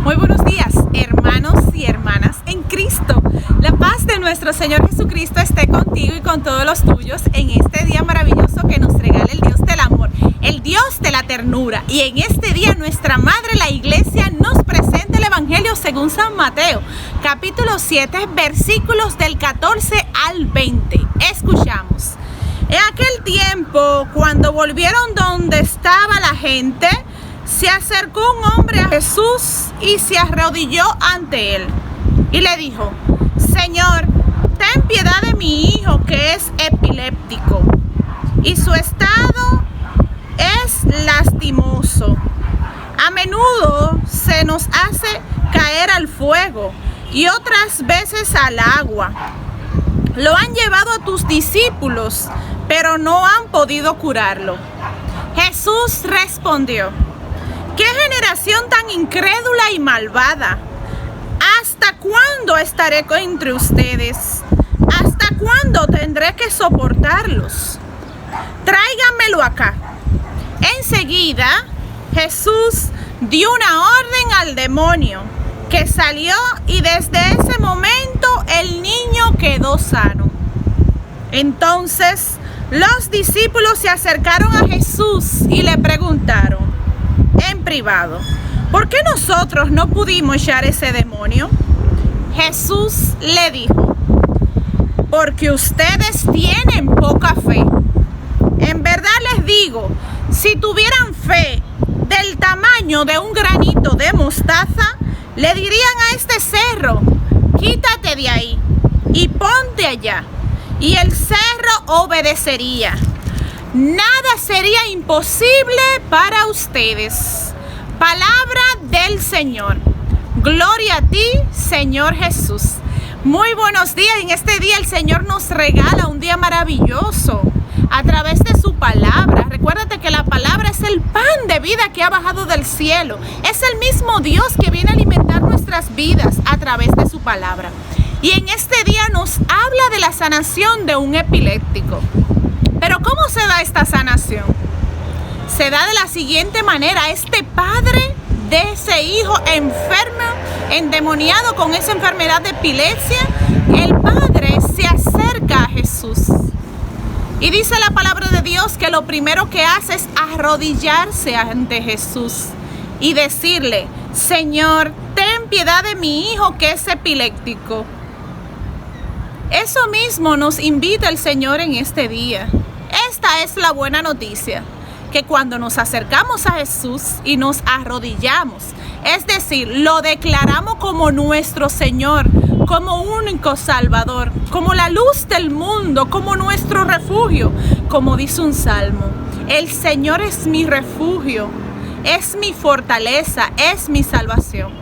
Muy buenos días, hermanos y hermanas en Cristo. La paz de nuestro Señor Jesucristo esté contigo y con todos los tuyos en este día maravilloso que nos regala el Dios del amor, el Dios de la ternura. Y en este día nuestra Madre, la Iglesia, nos presenta el Evangelio según San Mateo, capítulo 7, versículos del 14 al 20. Escuchamos. En aquel tiempo, cuando volvieron donde estaba la gente, se acercó un hombre a Jesús y se arrodilló ante él y le dijo: Señor, ten piedad de mi hijo que es epiléptico y su estado es lastimoso. A menudo se nos hace caer al fuego y otras veces al agua. Lo han llevado a tus discípulos, pero no han podido curarlo. Jesús respondió: ¿Qué generación tan incrédula y malvada? ¿Hasta cuándo estaré entre ustedes? ¿Hasta cuándo tendré que soportarlos? Tráiganmelo acá. Enseguida, Jesús dio una orden al demonio, que salió, y desde ese momento el niño quedó sano. Entonces, los discípulos se acercaron a Jesús y le preguntaron en privado: ¿por qué nosotros no pudimos echar ese demonio? Jesús le dijo: porque ustedes tienen poca fe. En verdad les digo, si tuvieran fe del tamaño de un granito de mostaza, le dirían a este cerro: quítate de ahí y ponte allá, y el cerro obedecería. Nada sería imposible para ustedes. Palabra del Señor. Gloria a ti, Señor Jesús. Muy buenos días. En este día el Señor nos regala un día maravilloso a través de su palabra. Recuérdate que la palabra es el pan de vida que ha bajado del cielo. Es el mismo Dios que viene a alimentar nuestras vidas a través de su palabra. Y en este día nos habla de la sanación de un epiléptico. Pero ¿cómo se da esta sanación? Se da de la siguiente manera. Este padre de ese hijo enfermo, endemoniado con esa enfermedad de epilepsia, el padre se acerca a Jesús. Y dice la palabra de Dios que lo primero que hace es arrodillarse ante Jesús y decirle: Señor, ten piedad de mi hijo que es epiléptico. Eso mismo nos invita el Señor en este día. Esta es la buena noticia, que cuando nos acercamos a Jesús y nos arrodillamos, es decir, lo declaramos como nuestro Señor, como único Salvador, como la luz del mundo, como nuestro refugio, como dice un salmo: el Señor es mi refugio, es mi fortaleza, es mi salvación.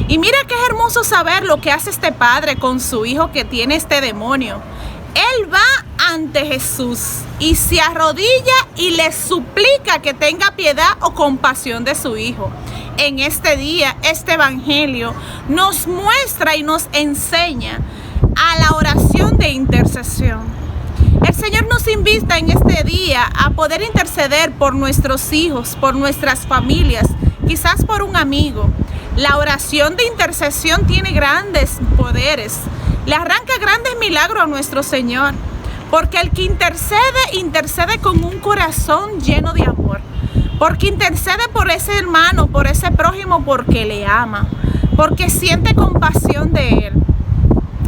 Y mira qué hermoso saber lo que hace este padre con su hijo que tiene este demonio. Él va ante Jesús y se arrodilla y le suplica que tenga piedad o compasión de su hijo. En este día, este evangelio nos muestra y nos enseña a la oración de intercesión. El Señor nos invita en este día a poder interceder por nuestros hijos, por nuestras familias, quizás por un amigo. La oración de intercesión tiene grandes poderes. Le arranca grandes milagros a nuestro Señor, porque el que intercede, intercede con un corazón lleno de amor, porque intercede por ese hermano, por ese prójimo, porque le ama, porque siente compasión de él.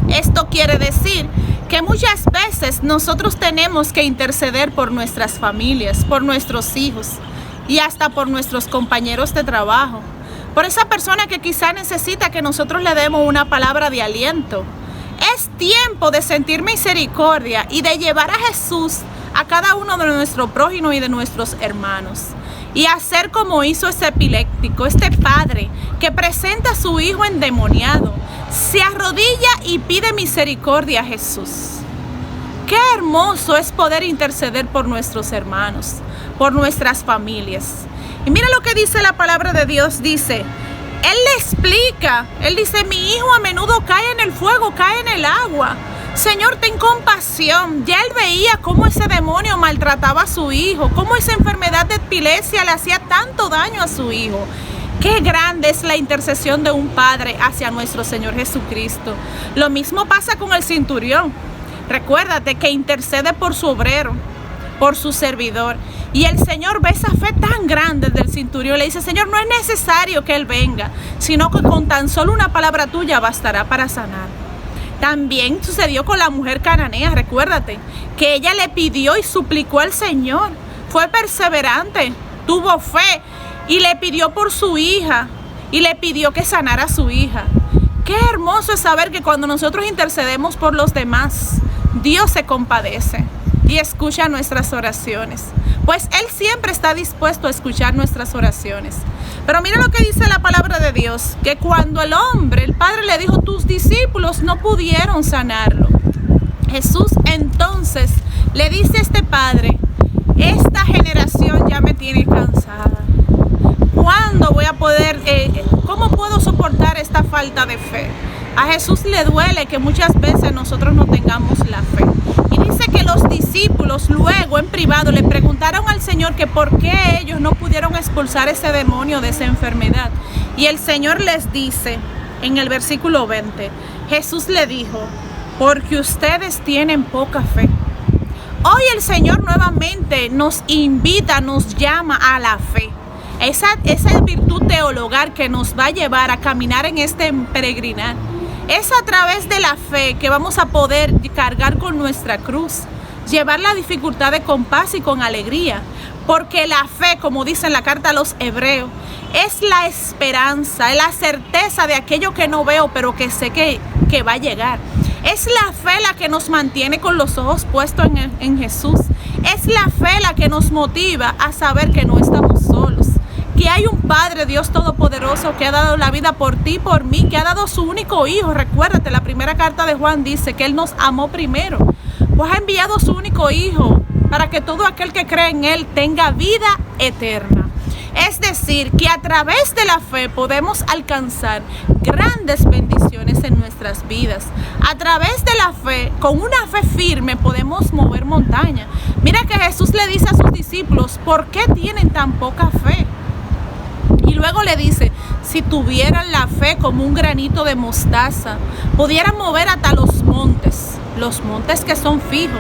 Esto quiere decir que muchas veces nosotros tenemos que interceder por nuestras familias, por nuestros hijos y hasta por nuestros compañeros de trabajo, por esa persona que quizá necesita que nosotros le demos una palabra de aliento. Es tiempo de sentir misericordia y de llevar a Jesús a cada uno de nuestros prójimos y de nuestros hermanos. Y hacer como hizo ese epiléptico, este padre que presenta a su hijo endemoniado, se arrodilla y pide misericordia a Jesús. Qué hermoso es poder interceder por nuestros hermanos, por nuestras familias. Y mira lo que dice la palabra de Dios, dice... Él le explica, él dice: mi hijo a menudo cae en el fuego, cae en el agua. Señor, ten compasión. Ya él veía cómo ese demonio maltrataba a su hijo, cómo esa enfermedad de epilepsia le hacía tanto daño a su hijo. Qué grande es la intercesión de un padre hacia nuestro Señor Jesucristo. Lo mismo pasa con el centurión. Recuérdate que intercede por su obrero, por su servidor. Y el Señor ve esa fe tan grande del centurión. Le dice: Señor, no es necesario que él venga, sino que con tan solo una palabra tuya bastará para sanar. También sucedió con la mujer cananea. Recuérdate que ella le pidió y suplicó al Señor. Fue perseverante, tuvo fe y le pidió por su hija y le pidió que sanara a su hija. Qué hermoso es saber que cuando nosotros intercedemos por los demás, Dios se compadece y escucha nuestras oraciones. Pues Él siempre está dispuesto a escuchar nuestras oraciones. Pero mira lo que dice la palabra de Dios, que cuando el Padre le dijo: tus discípulos no pudieron sanarlo. Jesús entonces le dice a este padre: esta generación ya me tiene cansada. ¿Cuándo voy a poder, cómo puedo soportar esta falta de fe? A Jesús le duele que muchas veces nosotros no tengamos la fe. Y dice que los discípulos luego en privado le preguntaron al Señor que por qué ellos no pudieron expulsar ese demonio de esa enfermedad. Y el Señor les dice en el versículo 20, Jesús le dijo: porque ustedes tienen poca fe. Hoy el Señor nuevamente nos invita, nos llama a la fe. Esa virtud teologal que nos va a llevar a caminar en este peregrinar. Es a través de la fe que vamos a poder cargar con nuestra cruz, llevar la dificultad con paz y con alegría. Porque la fe, como dice en la carta a los Hebreos, es la esperanza, es la certeza de aquello que no veo, pero que sé que va a llegar. Es la fe la que nos mantiene con los ojos puestos en Jesús. Es la fe la que nos motiva a saber que no estamos solos. Que hay un Padre, Dios Todopoderoso, que ha dado la vida por ti y por mí, que ha dado su único Hijo. Recuérdate, la primera carta de Juan dice que Él nos amó primero. Pues ha enviado su único Hijo para que todo aquel que cree en Él tenga vida eterna. Es decir, que a través de la fe podemos alcanzar grandes bendiciones en nuestras vidas. A través de la fe, con una fe firme, podemos mover montañas. Mira que Jesús le dice a sus discípulos: ¿por qué tienen tan poca fe? Y luego le dice: si tuvieran la fe como un granito de mostaza, pudieran mover hasta los montes que son fijos.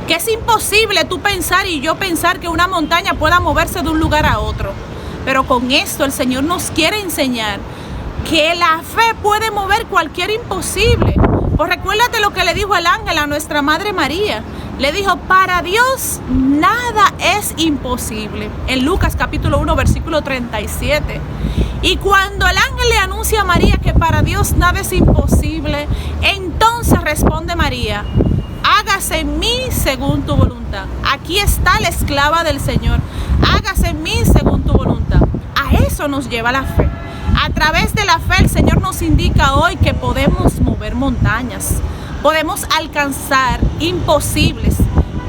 Que es imposible tú pensar y yo pensar que una montaña pueda moverse de un lugar a otro. Pero con esto el Señor nos quiere enseñar que la fe puede mover cualquier imposible. Pues recuérdate lo que le dijo el ángel a nuestra Madre María. Le dijo: para Dios nada es imposible. En Lucas capítulo 1 versículo 37. Y cuando el ángel le anuncia a María que para Dios nada es imposible, entonces responde María: hágase en mí según tu voluntad. Aquí está la esclava del Señor. Hágase en mí según tu voluntad. A eso nos lleva la fe. A través de la fe el Señor nos indica hoy que podemos mover montañas. Podemos alcanzar imposibles.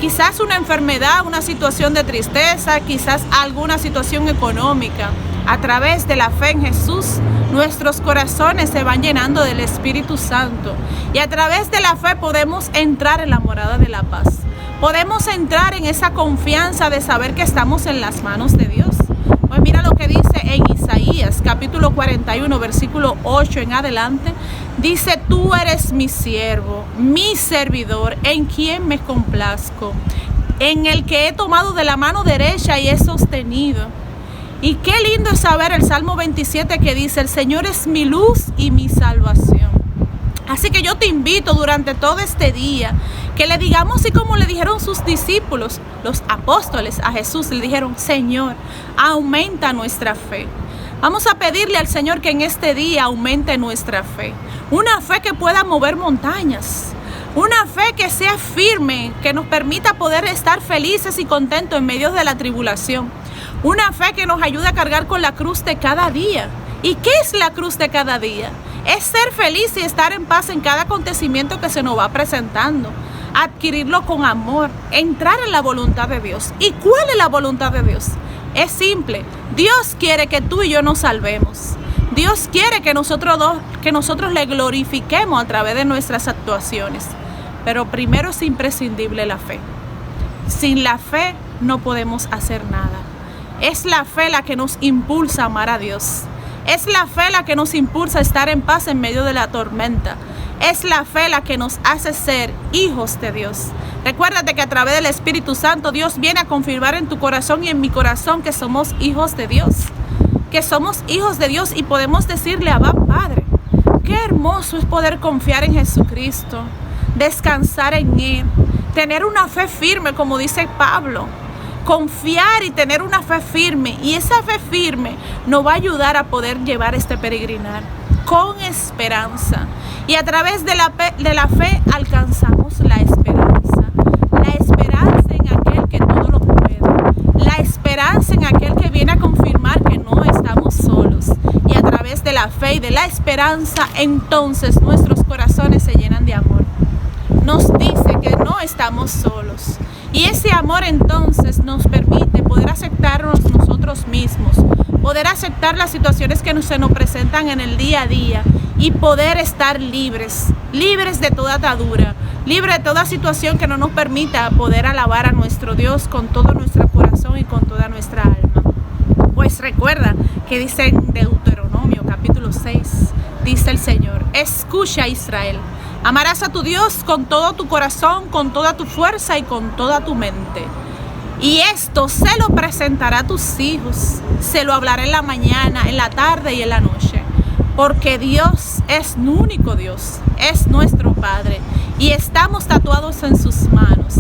Quizás una enfermedad, una situación de tristeza, quizás alguna situación económica. A través de la fe en Jesús, nuestros corazones se van llenando del Espíritu Santo. Y a través de la fe podemos entrar en la morada de la paz. Podemos entrar en esa confianza de saber que estamos en las manos de Dios. Pues mira lo que dice en Isaías, capítulo 41, versículo 8 en adelante. Dice: tú eres mi siervo, mi servidor, en quien me complazco, en el que he tomado de la mano derecha y he sostenido. Y qué lindo es saber el Salmo 27 que dice: el Señor es mi luz y mi salvación. Así que yo te invito durante todo este día que le digamos, así como le dijeron sus discípulos, los apóstoles a Jesús, le dijeron: Señor, aumenta nuestra fe. Vamos a pedirle al Señor que en este día aumente nuestra fe. Una fe que pueda mover montañas. Una fe que sea firme, que nos permita poder estar felices y contentos en medio de la tribulación. Una fe que nos ayude a cargar con la cruz de cada día. ¿Y qué es la cruz de cada día? Es ser feliz y estar en paz en cada acontecimiento que se nos va presentando. Adquirirlo con amor, entrar en la voluntad de Dios. ¿Y cuál es la voluntad de Dios? Es simple. Dios quiere que tú y yo nos salvemos. Dios quiere que nosotros le glorifiquemos a través de nuestras actuaciones. Pero primero es imprescindible la fe. Sin la fe no podemos hacer nada. Es la fe la que nos impulsa a amar a Dios. Es la fe la que nos impulsa a estar en paz en medio de la tormenta. Es la fe la que nos hace ser hijos de Dios. Recuérdate que a través del Espíritu Santo Dios viene a confirmar en tu corazón y en mi corazón que somos hijos de Dios. Que somos hijos de Dios y podemos decirle Abba Padre. Qué hermoso es poder confiar en Jesucristo, descansar en Él, tener una fe firme como dice Pablo. Confiar y tener una fe firme, y esa fe firme nos va a ayudar a poder llevar este peregrinar con esperanza, y a través de la fe alcanzamos la esperanza en aquel que todo lo puede, la esperanza en aquel que viene a confirmar que no estamos solos, y a través de la fe y de la esperanza entonces nuestros corazones se llenan de amor. Nos dice que no estamos solos. Y ese amor entonces nos permite poder aceptarnos nosotros mismos, poder aceptar las situaciones que se nos presentan en el día a día y poder estar libres de toda atadura, libres de toda situación que no nos permita poder alabar a nuestro Dios con todo nuestro corazón y con toda nuestra alma. Pues recuerda que dice en Deuteronomio capítulo 6, dice el Señor, escucha Israel. Amarás a tu Dios con todo tu corazón, con toda tu fuerza y con toda tu mente. Y esto se lo presentará a tus hijos. Se lo hablará en la mañana, en la tarde y en la noche. Porque Dios es un único Dios, es nuestro Padre. Y estamos tatuados en sus manos.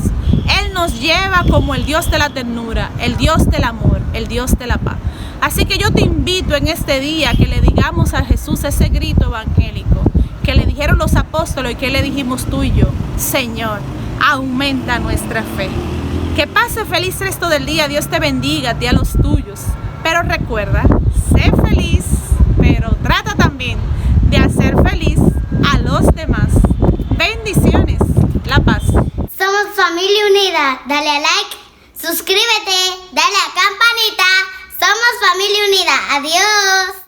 Él nos lleva como el Dios de la ternura, el Dios del amor, el Dios de la paz. Así que yo te invito en este día que le digamos a Jesús ese grito evangélico que le dijeron los apóstoles y que le dijimos tú y yo. Señor, aumenta nuestra fe. Que pase feliz resto del día. Dios te bendiga, a ti, a los tuyos. Pero recuerda, sé feliz, pero trata también de hacer feliz a los demás. Bendiciones. La paz. Somos Familia Unida. Dale a like, suscríbete, dale a campanita. Somos Familia Unida. Adiós.